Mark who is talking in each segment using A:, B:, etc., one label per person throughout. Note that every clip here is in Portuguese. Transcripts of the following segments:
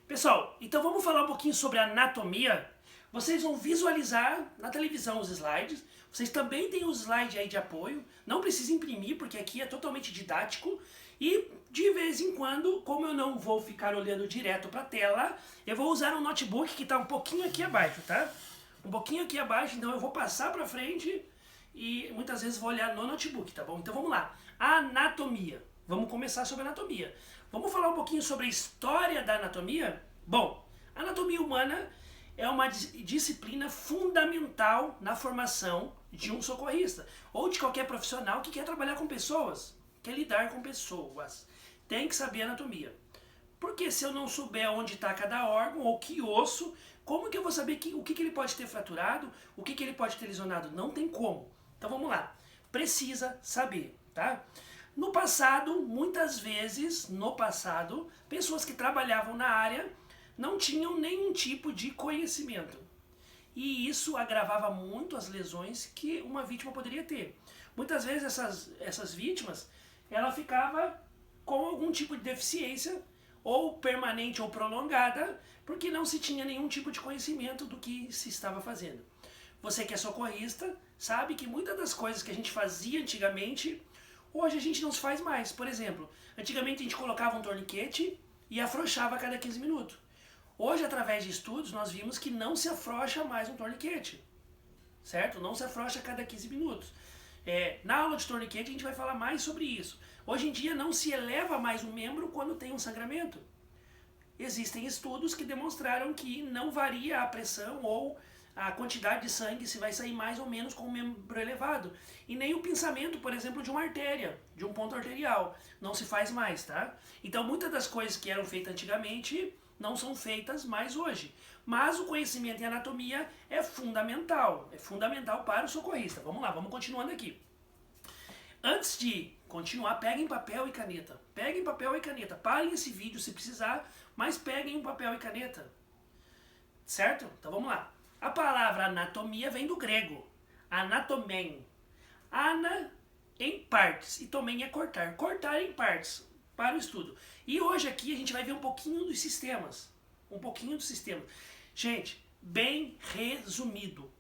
A: Pessoal, então vamos falar um pouquinho sobre anatomia. Vocês vão visualizar na televisão os slides. Vocês também têm os slides aí de apoio. Não precisa imprimir, porque aqui é totalmente didático. E de vez em quando, como eu não vou ficar olhando direto para a tela, eu vou usar um notebook que está um pouquinho aqui abaixo, tá? Um pouquinho aqui abaixo, então eu vou passar para frente e muitas vezes vou olhar no notebook, tá bom? Então vamos lá. Anatomia. Vamos começar sobre anatomia. Vamos falar um pouquinho sobre a história da anatomia? Bom, a anatomia humana é uma disciplina fundamental na formação de um socorrista ou de qualquer profissional que quer trabalhar com pessoas, quer lidar com pessoas. Tem que saber anatomia. Porque se eu não souber onde está cada órgão ou que osso, como que eu vou saber o que ele pode ter fraturado, o que ele pode ter lesionado? Não tem como. Então vamos lá. Precisa saber, tá? No passado, muitas vezes, pessoas que trabalhavam na área não tinham nenhum tipo de conhecimento. E isso agravava muito as lesões que uma vítima poderia ter. Muitas vezes essas vítimas, ela ficava com algum tipo de deficiência, ou permanente ou prolongada, porque não se tinha nenhum tipo de conhecimento do que se estava fazendo. Você que é socorrista, sabe que muitas das coisas que a gente fazia antigamente, hoje a gente não se faz mais. Por exemplo, antigamente a gente colocava um torniquete e afrouxava a cada 15 minutos. Hoje, através de estudos, nós vimos que não se afrouxa mais um torniquete, certo? Não se afrouxa a cada 15 minutos. Na aula de torniquete a gente vai falar mais sobre isso. Hoje em dia não se eleva mais o membro quando tem um sangramento. Existem estudos que demonstraram que não varia a pressão ou a quantidade de sangue se vai sair mais ou menos com o membro elevado. E nem o pinçamento, por exemplo, de uma artéria, de um ponto arterial. Não se faz mais, tá? Então muitas das coisas que eram feitas antigamente não são feitas mais hoje. Mas o conhecimento em anatomia é fundamental para o socorrista. Vamos lá, vamos continuando aqui. Antes de continuar, peguem papel e caneta. Peguem papel e caneta. Parem esse vídeo se precisar, mas peguem um papel e caneta. Certo? Então vamos lá. A palavra anatomia vem do grego. Anatomen. Ana em partes. E tomen é cortar. Cortar em partes para o estudo. E hoje aqui a gente vai ver um pouquinho dos sistemas. Um pouquinho dos sistemas. Gente, bem resumido,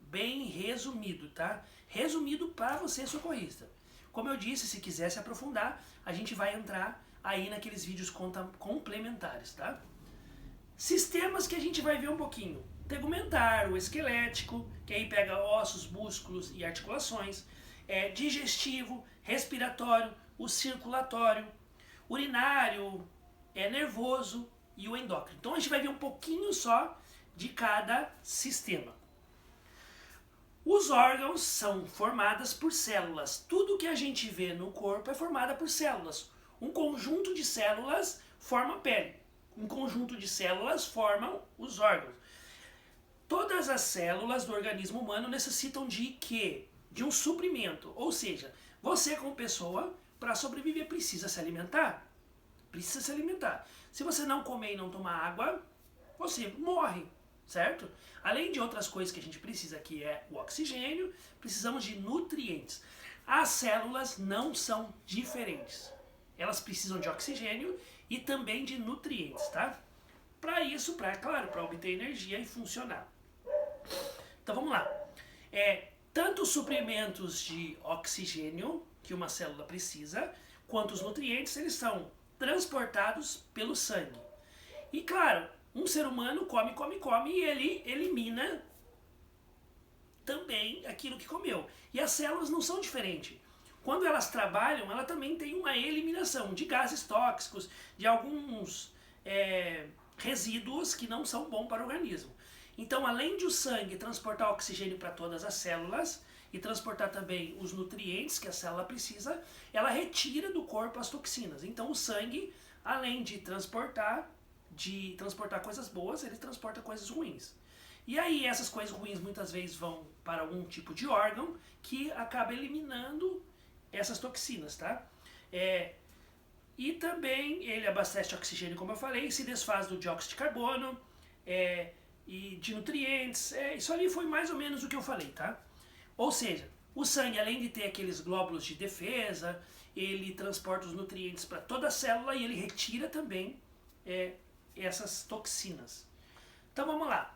A: tá? Resumido para você, socorrista. Como eu disse, se quiser se aprofundar, a gente vai entrar aí naqueles vídeos complementares, tá? Sistemas que a gente vai ver um pouquinho. Tegumentar, o esquelético, que aí pega ossos, músculos e articulações. Digestivo, respiratório, o circulatório, urinário, nervoso e o endócrino. Então a gente vai ver um pouquinho só de cada sistema. Os órgãos são formados por células. Tudo que a gente vê no corpo é formado por células. Um conjunto de células forma a pele. Um conjunto de células formam os órgãos. Todas as células do organismo humano necessitam de quê? De um suprimento. Ou seja, você como pessoa, para sobreviver, precisa se alimentar. Precisa se alimentar. Se você não comer e não tomar água, você morre. Certo? Além de outras coisas que a gente precisa, que é o oxigênio, precisamos de nutrientes. As células não são diferentes. Elas precisam de oxigênio e também de nutrientes, tá? Para isso, claro, para obter energia e funcionar. Então vamos lá. Tanto os suprimentos de oxigênio que uma célula precisa, quanto os nutrientes, eles são transportados pelo sangue. E claro, um ser humano come e ele elimina também aquilo que comeu. E as células não são diferentes. Quando elas trabalham, ela também tem uma eliminação de gases tóxicos, de alguns resíduos que não são bons para o organismo. Então, além de o sangue transportar oxigênio para todas as células e transportar também os nutrientes que a célula precisa, ela retira do corpo as toxinas. Então, o sangue, além de transportar coisas boas, ele transporta coisas ruins. E aí essas coisas ruins muitas vezes vão para algum tipo de órgão que acaba eliminando essas toxinas, tá? E também ele abastece oxigênio, como eu falei, e se desfaz do dióxido de carbono e de nutrientes. Isso ali foi mais ou menos o que eu falei, tá? Ou seja, o sangue, além de ter aqueles glóbulos de defesa, ele transporta os nutrientes para toda a célula e ele retira também essas toxinas. Então vamos lá.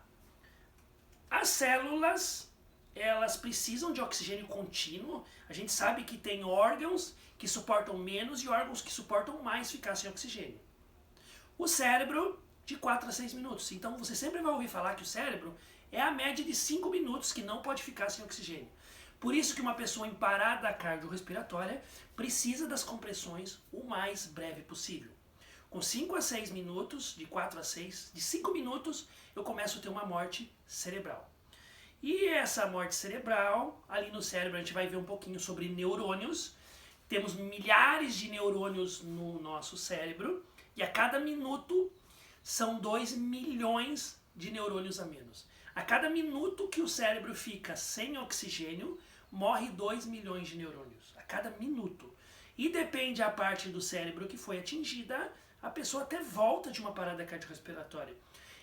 A: As células, elas precisam de oxigênio contínuo. A gente sabe que tem órgãos que suportam menos e órgãos que suportam mais ficar sem oxigênio. O cérebro, de 4 a 6 minutos. Então você sempre vai ouvir falar que o cérebro é a média de 5 minutos que não pode ficar sem oxigênio. Por isso que uma pessoa em parada cardiorrespiratória precisa das compressões o mais breve possível. Com 5 a 6 minutos, de 4 a 6, de 5 minutos, eu começo a ter uma morte cerebral. E essa morte cerebral, ali no cérebro a gente vai ver um pouquinho sobre neurônios. Temos milhares de neurônios no nosso cérebro e a cada minuto são 2 milhões de neurônios a menos. A cada minuto que o cérebro fica sem oxigênio, morre 2 milhões de neurônios. A cada minuto. E depende a parte do cérebro que foi atingida, a pessoa até volta de uma parada cardiorrespiratória.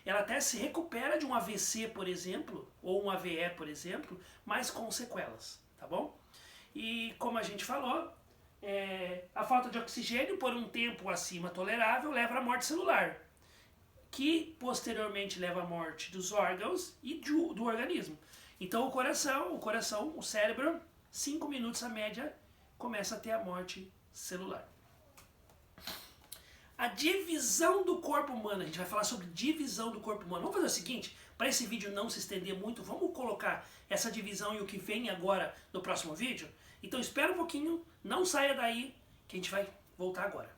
A: Ela até se recupera de um AVC, por exemplo, ou um AVE, por exemplo, mas com sequelas, tá bom? E como a gente falou, a falta de oxigênio por um tempo acima tolerável leva à morte celular, que posteriormente leva à morte dos órgãos e do organismo. Então o coração, o cérebro, 5 minutos a média, começa a ter a morte celular. A divisão do corpo humano, a gente vai falar sobre divisão do corpo humano. Vamos fazer o seguinte, para esse vídeo não se estender muito, vamos colocar essa divisão e o que vem agora no próximo vídeo? Então espera um pouquinho, não saia daí, que a gente vai voltar agora.